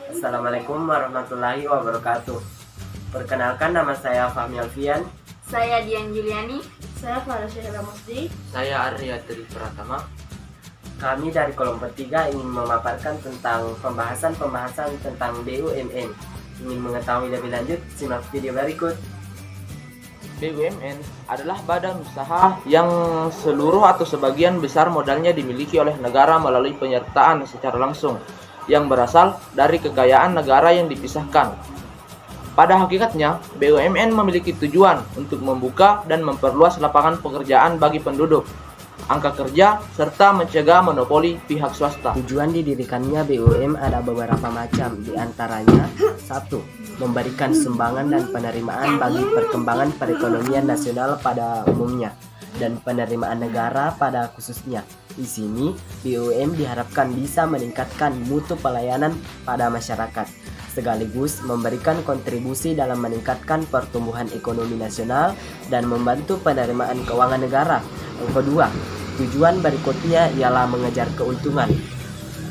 Assalamualaikum warahmatullahi wabarakatuh. Perkenalkan, nama saya Fahmi Alfian. Saya Dian Juliani. Saya Farah Syahra Musdi. Saya Arya Tri Pratama. Kami dari kelompok 3 ingin memaparkan tentang pembahasan tentang BUMN. Ingin mengetahui lebih lanjut, simak video berikut. BUMN adalah badan usaha yang seluruh atau sebagian besar modalnya dimiliki oleh negara melalui penyertaan secara langsung yang berasal dari kekayaan negara yang dipisahkan. Pada hakikatnya, BUMN memiliki tujuan untuk membuka dan memperluas lapangan pekerjaan bagi penduduk, angka kerja, serta mencegah monopoli pihak swasta. Tujuan didirikannya BUMN ada beberapa macam, di antaranya 1. Memberikan sumbangan dan penerimaan bagi perkembangan perekonomian nasional pada umumnya dan penerimaan negara pada khususnya. Di sini, BUMN diharapkan bisa meningkatkan mutu pelayanan pada masyarakat, sekaligus memberikan kontribusi dalam meningkatkan pertumbuhan ekonomi nasional dan membantu penerimaan keuangan negara. Yang kedua, tujuan berikutnya ialah mengejar keuntungan.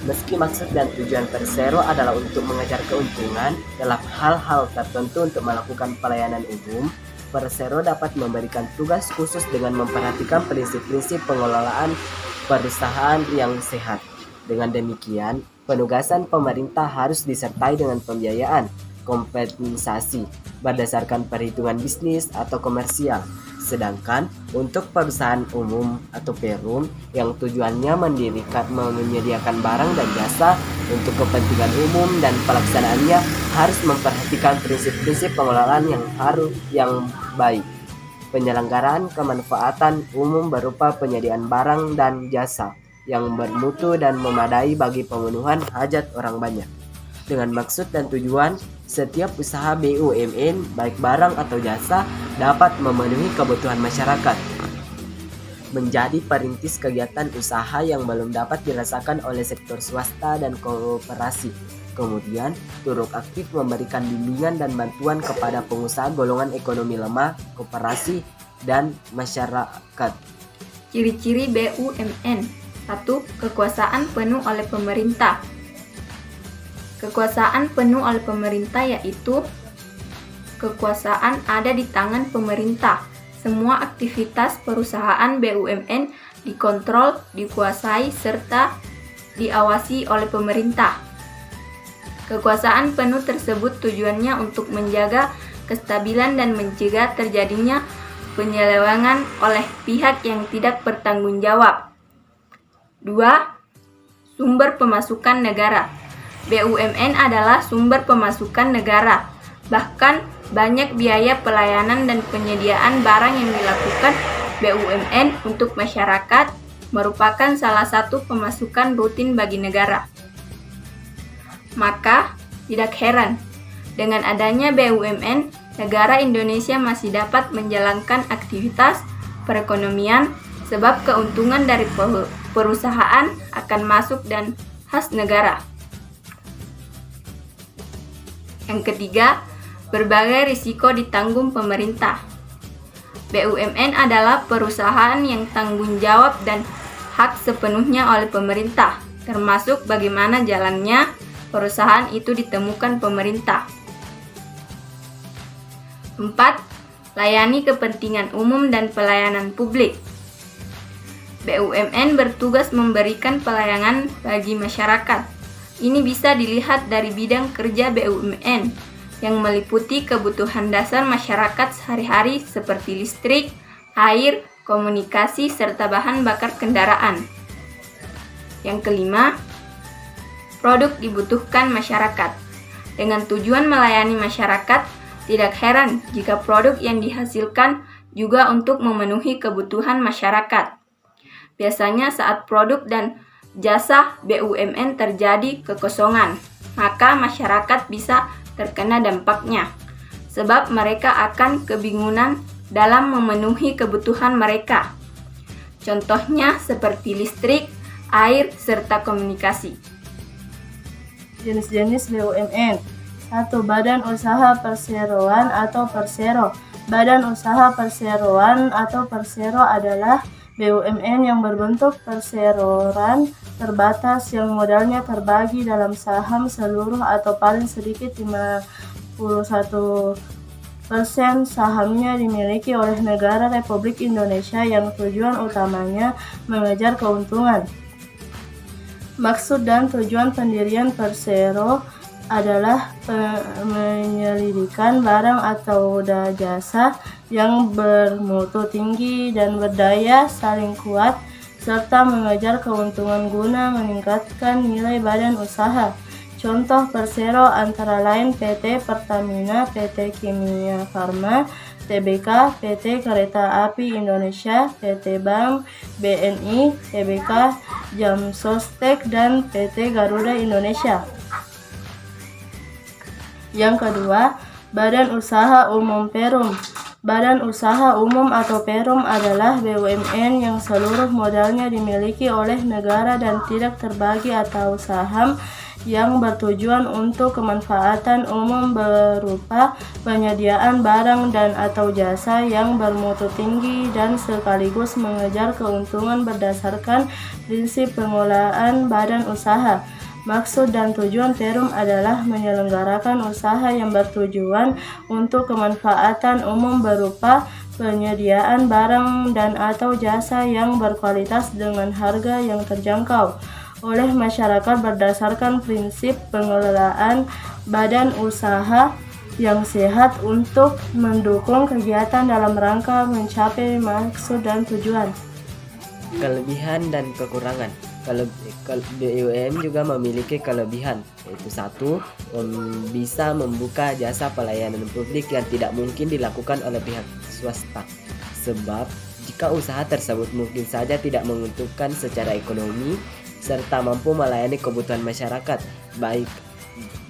Meski maksud dan tujuan Persero adalah untuk mengejar keuntungan dalam hal-hal tertentu untuk melakukan pelayanan umum, Persero dapat memberikan tugas khusus dengan memperhatikan prinsip-prinsip pengelolaan perusahaan yang sehat. Dengan demikian, penugasan pemerintah harus disertai dengan pembiayaan, kompensasi berdasarkan perhitungan bisnis atau komersial. Sedangkan untuk perusahaan umum atau perum yang tujuannya menyediakan barang dan jasa untuk kepentingan umum dan pelaksanaannya harus memperhatikan prinsip-prinsip pengelolaan yang baik. Penyelenggaraan kemanfaatan umum berupa penyediaan barang dan jasa yang bermutu dan memadai bagi pemenuhan hajat orang banyak. Dengan maksud dan tujuan, setiap usaha BUMN, baik barang atau jasa, dapat memenuhi kebutuhan masyarakat. Menjadi perintis kegiatan usaha yang belum dapat dirasakan oleh sektor swasta dan koperasi. Kemudian, turut aktif memberikan bimbingan dan bantuan kepada pengusaha golongan ekonomi lemah, koperasi, dan masyarakat. Ciri-ciri BUMN. 1. Kekuasaan penuh oleh pemerintah. Kekuasaan penuh oleh pemerintah yaitu kekuasaan ada di tangan pemerintah. Semua aktivitas perusahaan BUMN dikontrol, dikuasai, serta diawasi oleh pemerintah. Kekuasaan penuh tersebut tujuannya untuk menjaga kestabilan dan mencegah terjadinya penyelewengan oleh pihak yang tidak bertanggung jawab. 2. Sumber pemasukan negara. BUMN adalah sumber pemasukan negara. Bahkan banyak biaya pelayanan dan penyediaan barang yang dilakukan BUMN untuk masyarakat merupakan salah satu pemasukan rutin bagi negara. Maka, tidak heran, dengan adanya BUMN, negara Indonesia masih dapat menjalankan aktivitas perekonomian sebab keuntungan dari perusahaan akan masuk dan khas negara. Yang ketiga, berbagai risiko ditanggung pemerintah. BUMN adalah perusahaan yang tanggung jawab dan hak sepenuhnya oleh pemerintah, termasuk bagaimana jalannya perusahaan itu ditemukan pemerintah. 4. Layani kepentingan umum dan pelayanan publik. BUMN bertugas memberikan pelayanan bagi masyarakat. Ini bisa dilihat dari bidang kerja BUMN yang meliputi kebutuhan dasar masyarakat sehari-hari seperti listrik, air, komunikasi, serta bahan bakar kendaraan. Yang kelima, produk dibutuhkan masyarakat. Dengan tujuan melayani masyarakat, tidak heran jika produk yang dihasilkan juga untuk memenuhi kebutuhan masyarakat. Biasanya saat produk dan jasa BUMN terjadi kekosongan, maka masyarakat bisa terkena dampaknya, sebab mereka akan kebingungan dalam memenuhi kebutuhan mereka. Contohnya seperti listrik, air, serta komunikasi. Jenis-jenis BUMN. 1. Badan Usaha Perseroan atau Persero. Badan Usaha Perseroan atau Persero adalah BUMN yang berbentuk perseroan terbatas yang modalnya terbagi dalam saham seluruh atau paling sedikit 51% sahamnya dimiliki oleh negara Republik Indonesia yang tujuan utamanya mengejar keuntungan. Maksud dan tujuan pendirian Persero adalah penyelidikan barang atau jasa yang bermutu tinggi dan berdaya saing kuat, serta mengejar keuntungan guna meningkatkan nilai badan usaha. Contoh Persero antara lain PT Pertamina, PT Kimia Farma, TBK, PT Kereta Api Indonesia, PT Bank BNI, TBK Jamsostek, dan PT Garuda Indonesia. Yang kedua, Badan Usaha Umum Perum. Badan Usaha Umum atau Perum adalah BUMN yang seluruh modalnya dimiliki oleh negara dan tidak terbagi atau saham yang bertujuan untuk kemanfaatan umum berupa penyediaan barang dan atau jasa yang bermutu tinggi dan sekaligus mengejar keuntungan berdasarkan prinsip pengelolaan badan usaha. Maksud dan tujuan Perum adalah menyelenggarakan usaha yang bertujuan untuk kemanfaatan umum berupa penyediaan barang dan atau jasa yang berkualitas dengan harga yang terjangkau oleh masyarakat berdasarkan prinsip pengelolaan badan usaha yang sehat untuk mendukung kegiatan dalam rangka mencapai maksud dan tujuan. Kelebihan dan kekurangan. BUMN juga memiliki kelebihan, yaitu satu, bisa membuka jasa pelayanan publik yang tidak mungkin dilakukan oleh pihak swasta. Sebab jika usaha tersebut mungkin saja tidak menguntungkan secara ekonomi serta mampu melayani kebutuhan masyarakat, baik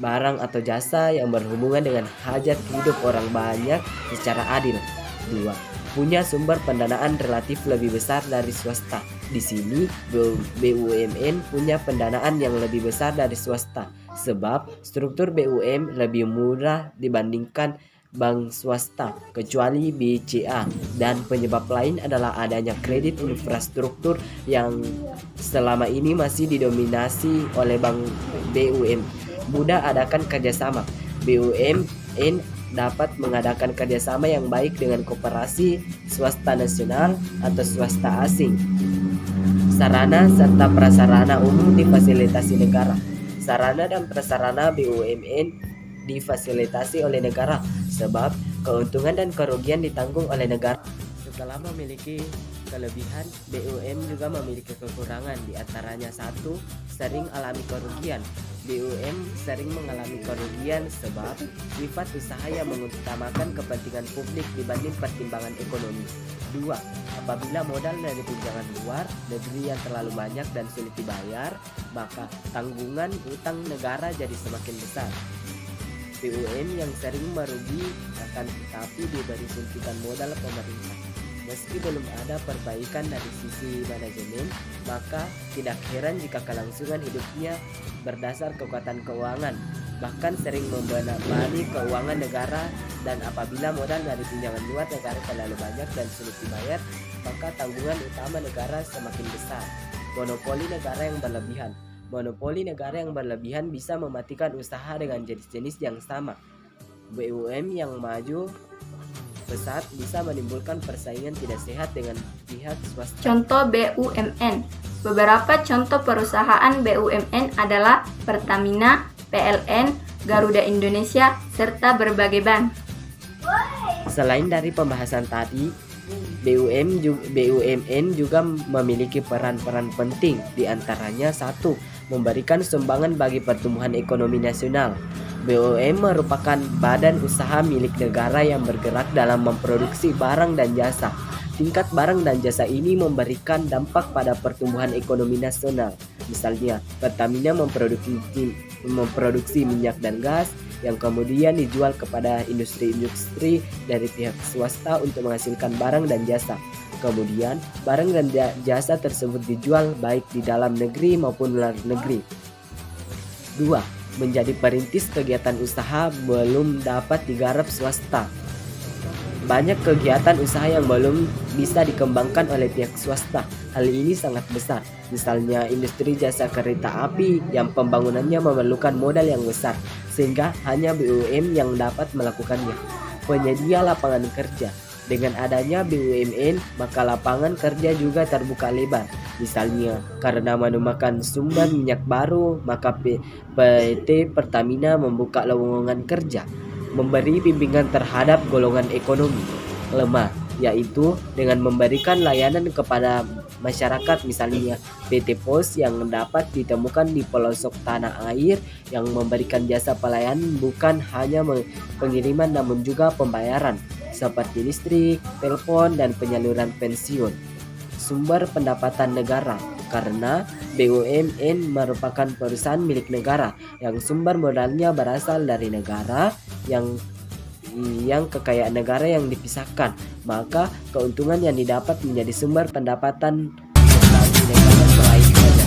barang atau jasa yang berhubungan dengan hajat hidup orang banyak secara adil. 2. Punya sumber pendanaan relatif lebih besar dari swasta. Di sini BUMN punya pendanaan yang lebih besar dari swasta, sebab struktur BUMN lebih murah dibandingkan bank swasta, kecuali BCA, dan penyebab lain adalah adanya kredit infrastruktur yang selama ini masih didominasi oleh bank BUMN. Mudah adakan kerjasama. BUMN dapat mengadakan kerjasama yang baik dengan koperasi swasta nasional atau swasta asing. Sarana serta prasarana umum difasilitasi negara. Sarana dan prasarana BUMN difasilitasi oleh negara, sebab keuntungan dan kerugian ditanggung oleh negara. Setelah memiliki kelebihan, BUMN juga memiliki kekurangan, diantaranya satu, sering alami kerugian. BUMN sering mengalami kerugian sebab sifat usaha yang mengutamakan kepentingan publik dibanding pertimbangan ekonomi. 2. Apabila modal dari pinjaman luar negeri yang terlalu banyak dan sulit dibayar, maka tanggungan utang negara jadi semakin besar. BUMN yang sering merugi akan tetapi diberi suntikan modal pemerintah. Meski belum ada perbaikan dari sisi manajemen, maka tidak heran jika kelangsungan hidupnya berdasar kekuatan keuangan, bahkan sering membebani keuangan negara. Dan apabila modal dari pinjaman luar negara terlalu banyak dan sulit dibayar, maka tanggungan utama negara semakin besar. Monopoli negara yang berlebihan. Monopoli negara yang berlebihan bisa mematikan usaha dengan jenis-jenis yang sama. BUMN yang maju pesat bisa menimbulkan persaingan tidak sehat dengan pihak swasta. Contoh BUMN. Beberapa contoh perusahaan BUMN adalah Pertamina, PLN, Garuda Indonesia, serta berbagai bank. Selain dari pembahasan tadi, BUMN juga memiliki peran-peran penting, diantaranya satu, memberikan sumbangan bagi pertumbuhan ekonomi nasional. BUMN merupakan badan usaha milik negara yang bergerak dalam memproduksi barang dan jasa. Tingkat barang dan jasa ini memberikan dampak pada pertumbuhan ekonomi nasional. Misalnya, Pertamina memproduksi minyak dan gas yang kemudian dijual kepada industri-industri dari pihak swasta untuk menghasilkan barang dan jasa. Kemudian, barang dan jasa tersebut dijual baik di dalam negeri maupun luar negeri. 2. Menjadi perintis kegiatan usaha belum dapat digarap swasta. banyak kegiatan usaha yang belum bisa dikembangkan oleh pihak swasta. Hal ini sangat besar. Misalnya industri jasa kereta api yang pembangunannya memerlukan modal yang besar, sehingga hanya BUMN yang dapat melakukannya. Penyedia lapangan kerja. Dengan adanya BUMN, maka lapangan kerja juga terbuka lebar. Misalnya, karena menemukan sumber minyak baru, maka PT Pertamina membuka lowongan kerja, memberi bimbingan terhadap golongan ekonomi lemah, yaitu dengan memberikan layanan kepada masyarakat, misalnya PT Pos yang dapat ditemukan di pelosok tanah air yang memberikan jasa pelayanan bukan hanya pengiriman namun juga pembayaran seperti listrik, telepon, dan penyaluran pensiun. Sumber pendapatan negara. Karena BUMN merupakan perusahaan milik negara yang sumber modalnya berasal dari negara, yang kekayaan negara yang dipisahkan, maka keuntungan yang didapat menjadi sumber pendapatan bagi negara selain saja.